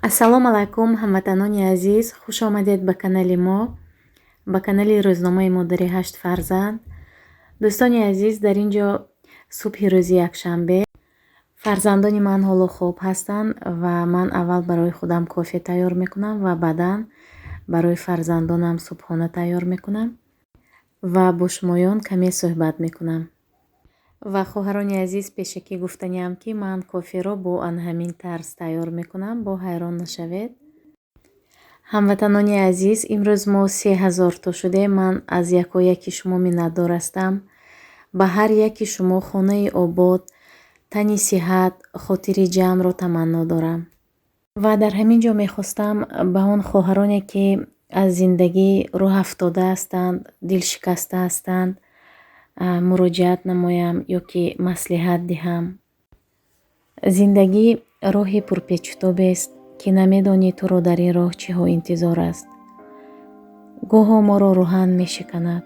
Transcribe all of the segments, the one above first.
Ассалому алайкум, ҳамватанони азиз, хуш омадед ба канали мо, ба канали рӯзномаи модари 8 фарзанд. дӯстони азиз, дар ин ҷо субҳи рӯзи якшанбе фарзандони ман ҳолу хуб ҳастанд ва ман аввал барои худам кофе тайёр мекунам ва баъдан барои фарзандонам субҳона тайёр мекунам ва бо шумоён каме суҳбат мекунам. ва хоҳарони азиз, пешакӣ гуфтаниам ки ман коферо бо анҳамин тарз тайёр мекунам, бо ҳайрон нашавед. ҳамватанони азиз, имрӯз мо 3000 то шудем. Ман аз якояки шумо миннатдор ҳастам. ба ҳар яки шумо хонаи обод, тани сиҳат, хотири ҷамъро таманно дорам. ва дар ҳамин ҷо мехостам ба он хоҳароне ки аз зиндагӣ роҳ афтода ҳастанд, дилшикаста ҳастанд, муроҷиат намоям ё ки маслиҳат диҳам. зиндагӣ роҳи пурпечутобест ки намедонӣ туро дар ин роҳ чиҳо интизор аст. гоҳо моро рӯҳан мешиканад,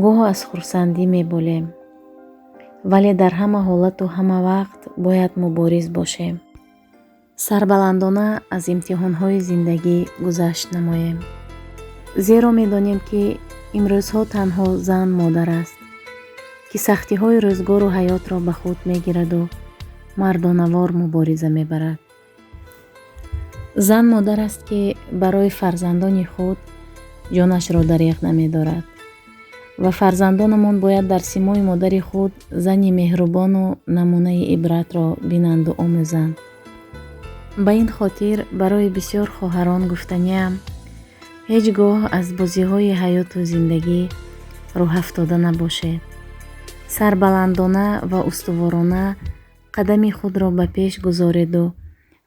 гоҳо аз хурсандӣ меболем, вале дар ҳама ҳолату ҳама вақт бояд мубориз бошем. сарбаландона аз имтиҳонҳои зиндагӣ гузашт намоем. зеро медонем ки имрӯзҳо танҳо зан модар аст, ки сахтиҳои рӯзгору ҳаётро ба худ мегираду мардонавор мубориза мебарад. зан модар аст ки барои фарзандони худ ҷонашро дариғ намедорад ва фарзандонамон бояд дар симои модари худ зани меҳрубону намунаи ибратро бинанду омӯзанд. ба ин хотир барои бисёр хоҳарон гуфтаниам, ҳеҷ гоҳ аз бозиҳои ҳаёту зиндагӣ роҳафтода набошед. сарбаландона ва устуворона қадами худро ба пеш гузореду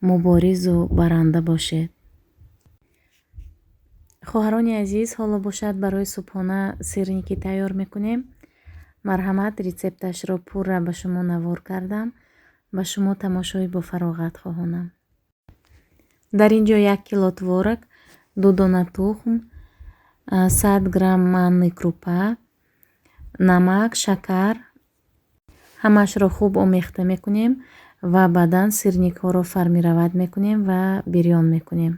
муборизу баранда бошед. хоҳарони азиз, ҳоло бошад барои субҳона сирники тайёр мекунем. марҳамат, рецепташро пурра ба шумо навор кардам. ба шумо тамошои бофароғат хоҳонам. дар ин ҷо 1 кило творог, 2 дона тухм, 100 грамм манни крупа, намак, шакар, ҳамашро хуб омехта мекунем ва баъдан сирникҳоро фармировать мекунем ва бирён мекунем.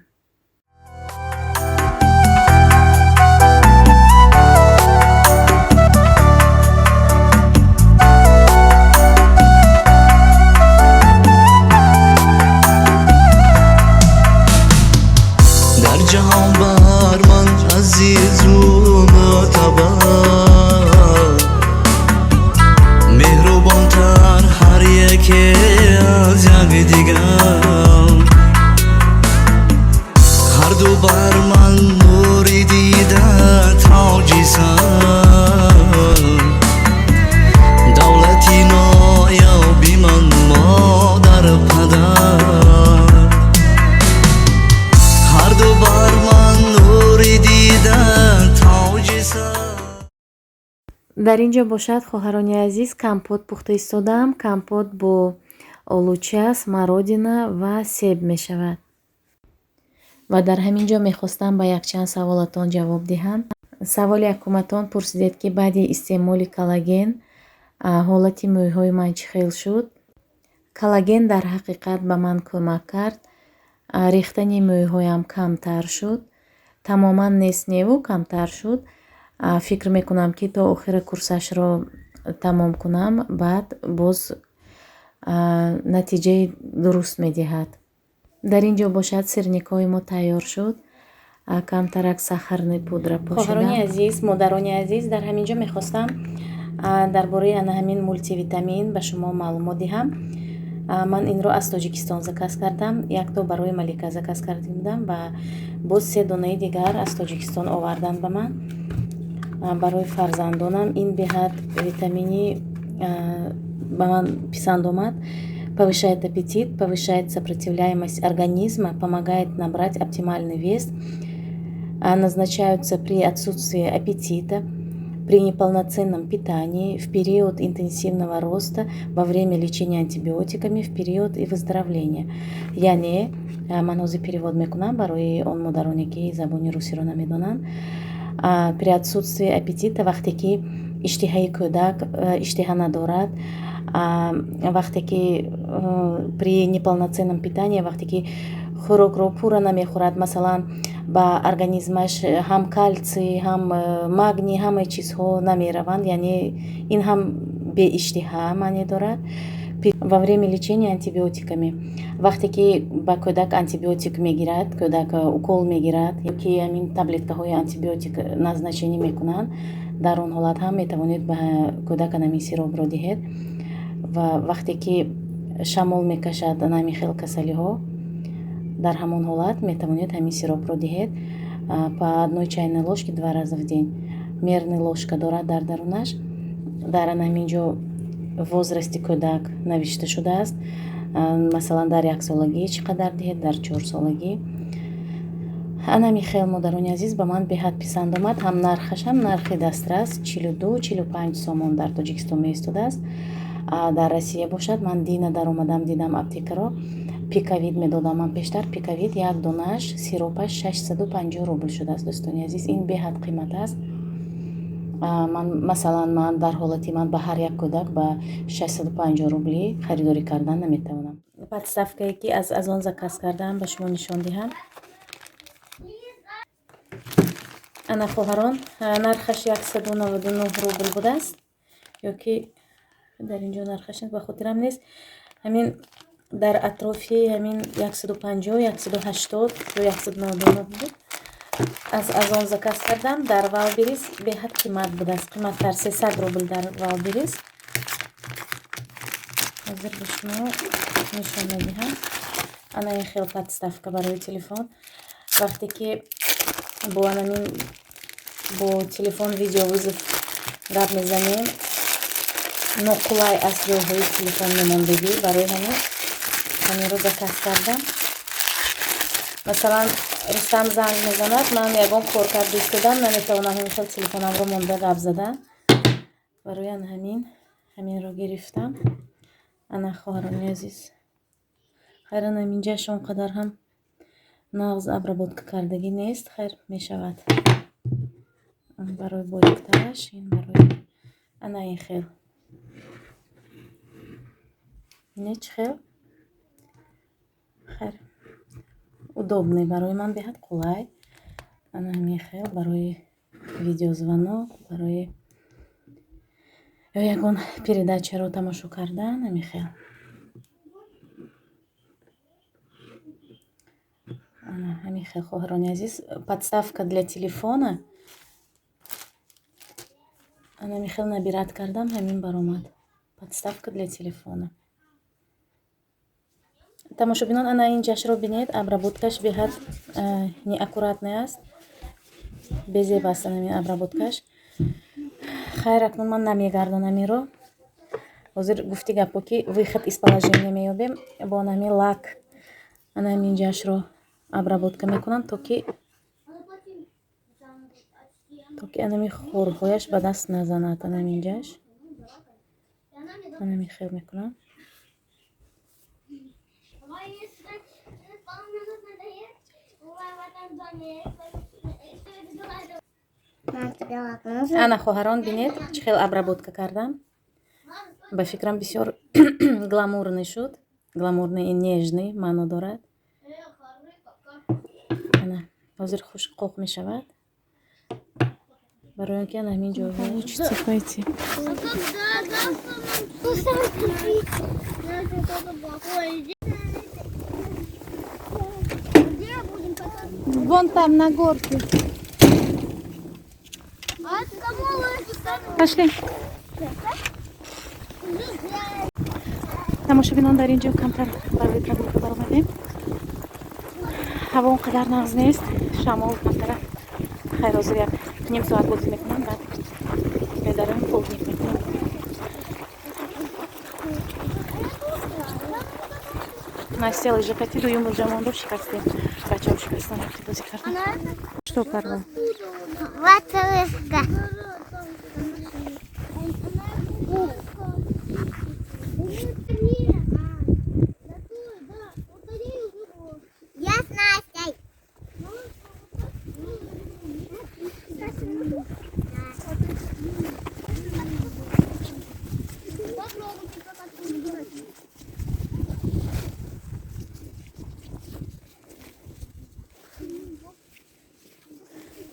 дар ҷаҳон бар ман азизу мӯътабар, меҳрубонтар ҳар яке аз якдигар. ҳарду бар ман нури дида тоҷисан, давлати ноёби ман модар падар. ҳарду бар ман нури дида тоҷисан. дар ин ҷо бошад хоҳарони азиз, компот пухта истодам. компот бо олуча, смородина ва себ мешавад. ва дар ҳамин ҷо мехостам ба якчанд саволатон ҷавоб диҳам. саволи якуматон пурсидед ки баъди истеъмоли коллаген ҳолати мӯйҳои ман чӣ хел шуд. коллаген дар ҳақиқат ба ман кӯмак кард. рехтани мӯйҳоям камтар шуд, тамоман нест неву камтар шуд. фикр мекунам ки то охири курсашро тамом кунам, баъд боз натиҷаи дуруст медиҳад. дар ин ҷо бошад сирникҳои мо тайёр шуд. камтарак сахарни пудра пошидам. хоҳарони азиз, модарони азиз, дар ҳамин ҷо мехостам дар бораи ҳамин мултивитамин ба шумо маълумот диҳам. ман инро аз тоҷикистон заказ кардам. якто барои малика заказ карда будам ва боз 3 донаи дигар аз тоҷикистон овардан ба ман. барои фарзандонам ин беҳад витамини ба ман писанд омад. Повышает аппетит, повышает сопротивляемость организма, помогает набрать оптимальный вес. Назначаются при отсутствии аппетита, при неполноценном питании, в период интенсивного роста, во время лечения антибиотиками, в период и выздоровления. Яъне ман ҳозир перевод мекунам барои он модароне ки забони русиро намедонанд. При отсутствии аппетита, вақте ки иштиҳаи кӯдак иштиҳа надорад, вақте ки при неполноценном питании, вақте ки хӯрокро пурра намехӯрад, масалан ба организмаш ҳам калсий, ҳам магний, ҳамаи чизҳо намераванд, яъне ин ҳам беиштиҳа маъне дорад. Во время лечения антибиотиками вақте ки ба кӯдак антибиотик мегирад, кӯдак укол мегирад ёки ҳамин таблеткаҳои антибиотик назначенӣ мекунанд, дар он ҳолат ҳам метавонед ба кӯдак анами сиропро диҳед. ва вақте ки шамол мекашад анами хел касалиҳо, дар ҳамон ҳолат метавонед ҳамин сиропро диҳед по 1 чайной ложки 2 раза в день. Мерный ложка дорад дар дарунаш. дар ҳаминҷо возрасти кӯдак навишта шудааст, масалан дар 1 солагӣ чӣ қадар диҳед, дар 4 солагӣ. анами хел модарони азиз ба ман беҳад писанд омад. ҳам нархаш ҳам нархи дастрас 42-45 сомон дар Тоҷикистон меистодааст. дар Россия бошад, ман дина дар омадам дидам аптекаро пикавид медодам. Ман пештар пикавид як донааш сиропаш 650 рубл шудааст. дӯстони азиз, ин беҳад қимат аст. Масалан дар ҳолати ман ба ҳар як кӯдак ба 650 рублӣ харидорӣ кардан наметавонам. подставкае ки аз он заказ кардаам ба шумо нишон диҳам. ана хоҳарон, нархаш 199 рубл будааст, ёки дар инҷо нархаш ба хотирам нест. ҳамин дар атрофи ҳамин 150, 180 ё 199 буд. аз он заказ кардам. дар Валберис беҳад қимат будааст, қиматтар 300 рубл дар Валберис. ҳозир ба шумо нишон медиҳам. ана ин хел подставка барои телефон. вақте ки бо телефон видеовызов гап мезанем, ноқулай аст ҷойҳои телефон мемондагӣ, барои ҳаминро заказ кардам. масалан Рустам занг мезанад, ман ягон коркард истодам, наметавонам ҳамин хел телефонамро монда гап зада. барои ҳаминро гирифтам. ана хоҳарони азиз, хайр ҳаминҷаш он қадар ҳам нағз обработка кардагӣ нест. хайр мешавад. барои бориктараш ин барои ана ин хел не чӣ хел хайр удобный, барои ман беҳад қулай. ана ҳамин хел барои видеозвонок, барои ё ягон передачаро тамошо кардан. ҳамин хел ҳамин хел хоҳарони азиз, подставка для телефона. ҳамин хел набират кардам, ҳамин баромад. подставка для телефона. тамошобинон, ана ин ҷашро бинед, обработкаш беҳад неаккуратный аст, безеб аст ҳамин обработкаш. хайр акнун ман намегардонам инро. ҳозир гуфти гапо ки выход из положения меёбем, бо ҳамин лак ана ҳамин ҷашро обработка мекунам, то ки анами хӯрҳояш ба даст назанад. ана ҳамин ҷаш анами хел мекунам. ана хоҳарон бинед чӣ хел обработка кардам. ба фикрам бисёр гламурный шуд. Гламурный и нежный маъно дорад. ана ҳозир хуш қоқ мешавад. барои он ки ана ҳамин ҷойҳо учиться пойти. Вон там на горке. Пошли. тамошобинон, дар ин ҷо камтар барои прогулка баромадем. ҳаво он қадар нағз нест, шамол камтара. хайр ҳозир як ним соат бозӣ мекунам, баъд медарам полдник мекунам. Настя лыжакати дуюм лыжамонро шикастем. Бачаҳо шикастан рафти бозӣ кардам. Что карда? Ваталыска. Я с Настей.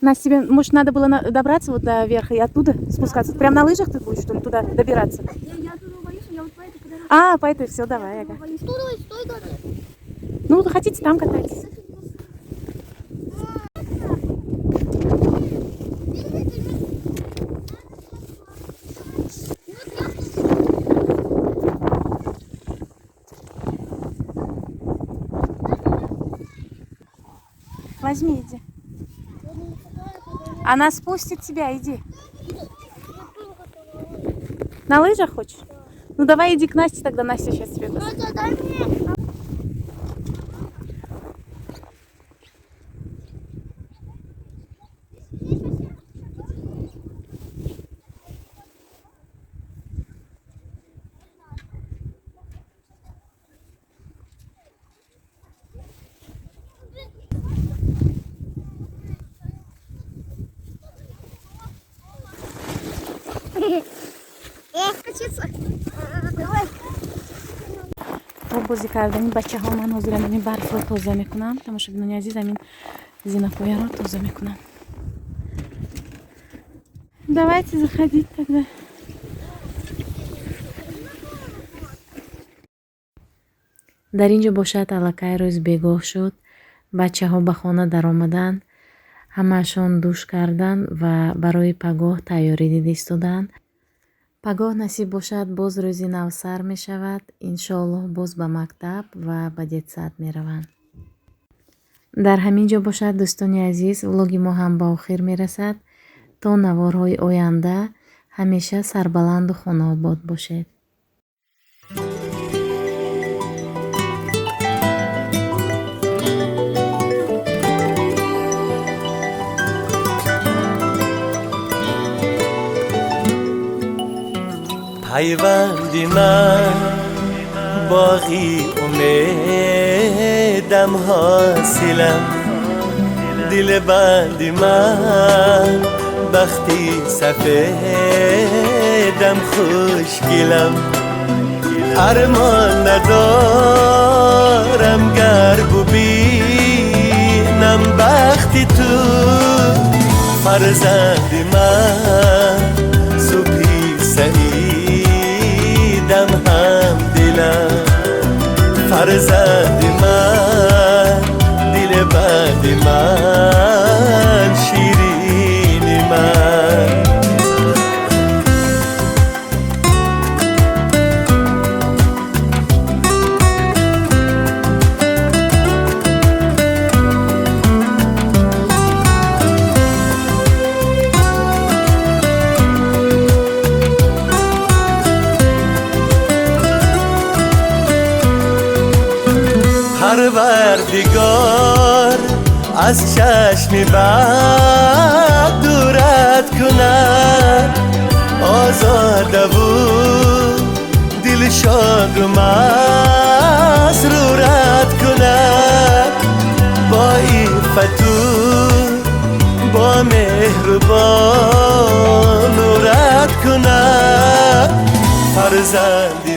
Настя, тебе, может, надо было добраться вот до верха и оттуда спускаться? Прям на лыжах ты будешь, что ли, туда добираться? Я туда боюсь, я вот по этой подорожке. А, по этой, все, давай, ага. Стой, горы. Ну, хотите, там катайтесь. Возьми, иди. Она спустит тебя, иди. На лыжах хочешь? Ну давай иди к Насте, тогда Настя сейчас тебе даст. Дай мне. Скачаться. Давай. با بازی کردن بچه ها من حضورم این برف رو توضیح میکنم. تماشاگران عزیز این زینه‌های رو توضیح میکنم. Давайте заходить тогда. дар ин ҷо бошад аллакай рӯз бегоҳ шуд. бачаҳо ба хона даромаданд. ҳамаашон душ карданд ва барои пагоҳ тайёрӣ дидистуданд. пагоҳ насиб бошад боз рӯзи нав сар мешавад. иншоаллоҳ боз ба мактаб ва ба детсад мераванд. дар ҳамин ҷо бошад дӯстони азиз, влоги мо ҳам ба охир мерасад. то наворҳои оянда ҳамеша сарбаланду хонаобод бошед. پیوندی من باقی امیدم حاصلم دل بندی من بختی سفیدم خوشگلم ارمان ندارم گر ببینم بختی تو فرزندی من صبحی سعیدم هم دلم فرزندی من دل بندی من شیرینی من پروردگار از چشم بد دورت کند آزاده و دل شاد و مسرورت کند با عفت و با مهربان نورت کند فرزندی